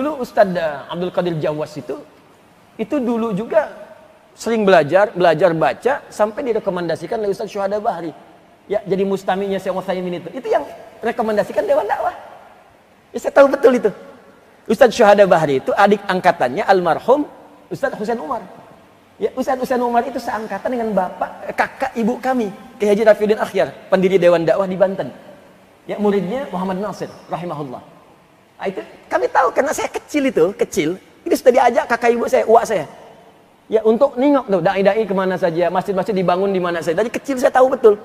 Dulu Ustadz Abdul Qadir Jawas itu dulu juga sering belajar baca sampai direkomendasikan oleh Ustadz Syuhada Bahri. Ya, jadi mustaminya Syekh Utsaimin itu yang rekomendasikan Dewan Dakwah. Ya, saya tahu betul itu. Ustadz Syuhada Bahri itu adik angkatannya almarhum Ustadz Husain Umar. Ya, Ustadz Husain Umar itu seangkatan dengan kakak ibu kami, Kiai Haji Rafiuddin Akhyar, pendiri Dewan Dakwah di Banten. Ya, muridnya Muhammad Nasir rahimahullah. Nah, itu kami tahu karena saya kecil. Itu sudah diajak kakak ibu saya, uak saya. Ya, untuk nengok tuh dai-dai kemana saja, masjid-masjid dibangun di mana saja. Dari kecil saya tahu betul.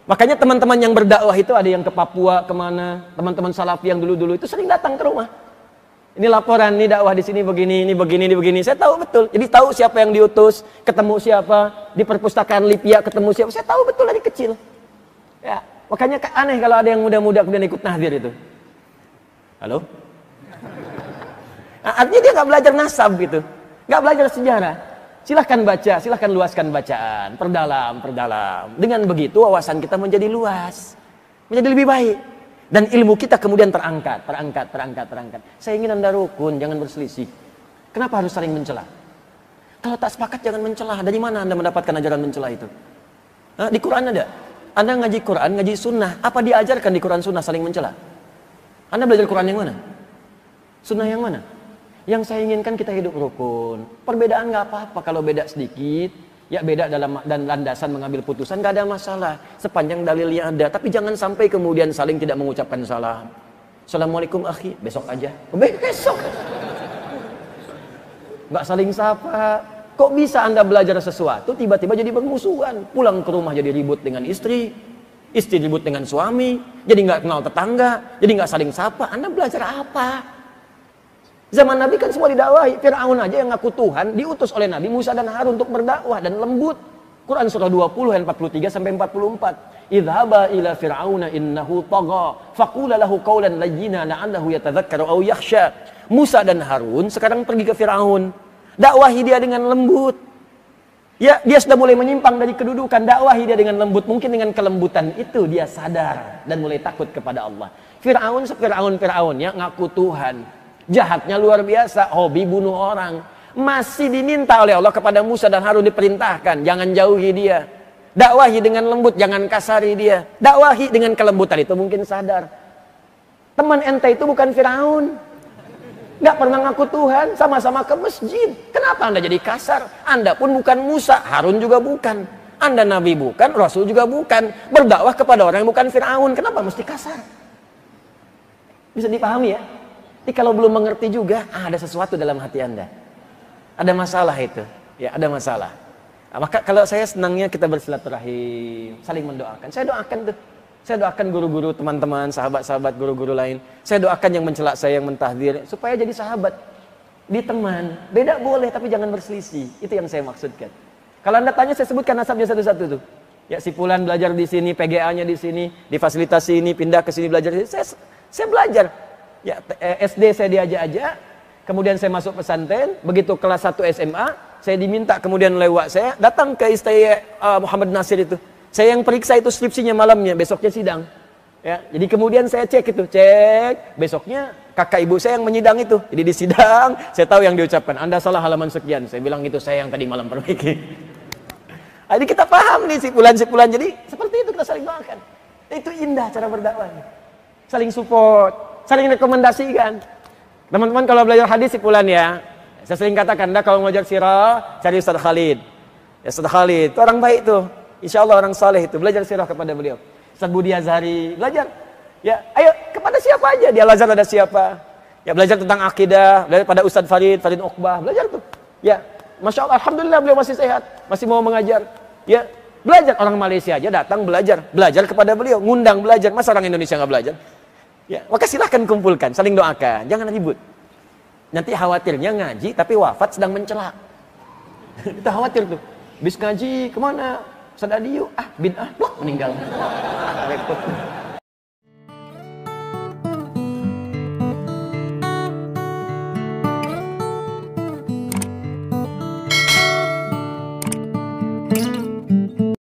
Makanya teman-teman yang berdakwah itu ada yang ke Papua, kemana, teman-teman salafi yang dulu-dulu itu sering datang ke rumah. Ini laporan, ini dakwah di sini begini, ini begini. Saya tahu betul. Jadi tahu siapa yang diutus, ketemu siapa, di perpustakaan Lipia ketemu siapa. Saya tahu betul dari kecil. Ya, makanya aneh kalau ada yang muda-muda kemudian ikut nahdir itu. Halo? Nah, artinya dia nggak belajar nasab gitu, nggak belajar sejarah. Silahkan baca, silahkan luaskan bacaan, perdalam. Dengan begitu wawasan kita menjadi luas, menjadi lebih baik. Dan ilmu kita kemudian terangkat. Saya ingin Anda rukun, jangan berselisih. Kenapa harus saling mencela? Kalau tak sepakat jangan mencela. Dari mana Anda mendapatkan ajaran mencela itu? Hah? Di Quran ada? Anda ngaji Quran, ngaji sunnah. Apa diajarkan di Quran sunnah saling mencela? Anda belajar Quran yang mana? Sunnah yang mana? Yang saya inginkan kita hidup rukun. Perbedaan nggak apa-apa kalau beda sedikit, ya beda dalam dan landasan mengambil putusan nggak ada masalah. Sepanjang dalilnya ada, tapi jangan sampai kemudian saling tidak mengucapkan salam. Assalamualaikum akhi, besok aja. Besok. Nggak saling sapa. Kok bisa Anda belajar sesuatu tiba-tiba jadi bermusuhan? Pulang ke rumah jadi ribut dengan istri ribut dengan suami, jadi nggak kenal tetangga, jadi nggak saling sapa. Anda belajar apa? Zaman Nabi kan semua didakwahi. Fir'aun aja yang ngaku Tuhan diutus oleh Nabi Musa dan Harun untuk berdakwah dan lembut. Quran surah 20 ayat 43 sampai 44. Idhaba ila fir'auna innahu tagha faqula lahu qawlan layyina la'allahu yatadhakkaru aw yakhsha. Musa dan Harun sekarang pergi ke Fir'aun. Dakwahi dia dengan lembut. Ya, dia sudah mulai menyimpang dari kedudukan. Dakwahi dia dengan lembut. Mungkin dengan kelembutan itu dia sadar dan mulai takut kepada Allah. Fir'aun ya ngaku Tuhan. Jahatnya luar biasa, hobi bunuh orang. Masih diminta oleh Allah kepada Musa dan Harun diperintahkan, jangan jauhi dia. Dakwahi dengan lembut, jangan kasari dia. Dakwahi dengan kelembutan itu mungkin sadar. Teman ente itu bukan Firaun. Nggak pernah ngaku Tuhan, sama-sama ke masjid. Kenapa Anda jadi kasar? Anda pun bukan Musa, Harun juga bukan. Anda Nabi bukan, Rasul juga bukan. Berdakwah kepada orang yang bukan Firaun, kenapa mesti kasar? Bisa dipahami ya? Jadi kalau belum mengerti juga, ada sesuatu dalam hati Anda. Ada masalah itu. Ya, ada masalah. Nah, maka kalau saya senangnya kita bersilaturahim, saling mendoakan. Saya doakan tuh. Saya doakan guru-guru, teman-teman, sahabat-sahabat, guru-guru lain. Saya doakan yang mencela saya, yang mentahdir, supaya jadi sahabat. Di teman. Beda boleh, tapi jangan berselisih. Itu yang saya maksudkan. Kalau Anda tanya, saya sebutkan nasabnya satu-satu tuh. Ya, si Fulan belajar di sini, PGA-nya di sini, di fasilitas ini, pindah ke sini belajar di sini. Saya belajar. Ya, SD saya diajak-ajak, kemudian saya masuk pesantren, begitu kelas 1 SMA, saya diminta kemudian lewat saya, datang ke istana Muhammad Nasir itu. Saya yang periksa itu skripsinya malamnya, besoknya sidang. Ya, jadi kemudian saya cek, besoknya kakak ibu saya yang menyidang itu. Jadi di sidang, saya tahu yang diucapkan, Anda salah halaman sekian. Saya bilang itu saya yang tadi malam perbaiki. Jadi kita paham nih sipulan-sipulan, jadi seperti itu kita saling doakan. Itu indah cara berdakwah. Saling support. Saling rekomendasikan. Teman-teman kalau belajar hadis sipulan ya. Saya sering katakan, Anda kalau belajar sirah, cari Ustaz Khalid. Ya, Ustaz Khalid, itu orang baik tuh. Insya Allah orang saleh itu. Belajar sirah kepada beliau. Ustaz Budi Azhari, belajar. Ya, ayo kepada siapa aja. Di Al-Azhar ada siapa. Ya, belajar tentang akidah. Belajar pada Ustaz Farid Uqbah. Belajar tuh. Ya, Masya Allah, Alhamdulillah beliau masih sehat. Masih mau mengajar. Ya, belajar. Orang Malaysia aja datang belajar. Belajar kepada beliau. Ngundang belajar. Masa orang Indonesia nggak belajar? Ya, maka silahkan kumpulkan, saling doakan, jangan ribut. Nanti khawatirnya ngaji tapi wafat sedang mencela. Kita khawatir tuh. Bis ngaji kemana? Sadadiu, bid'ah, blok meninggal. Repot.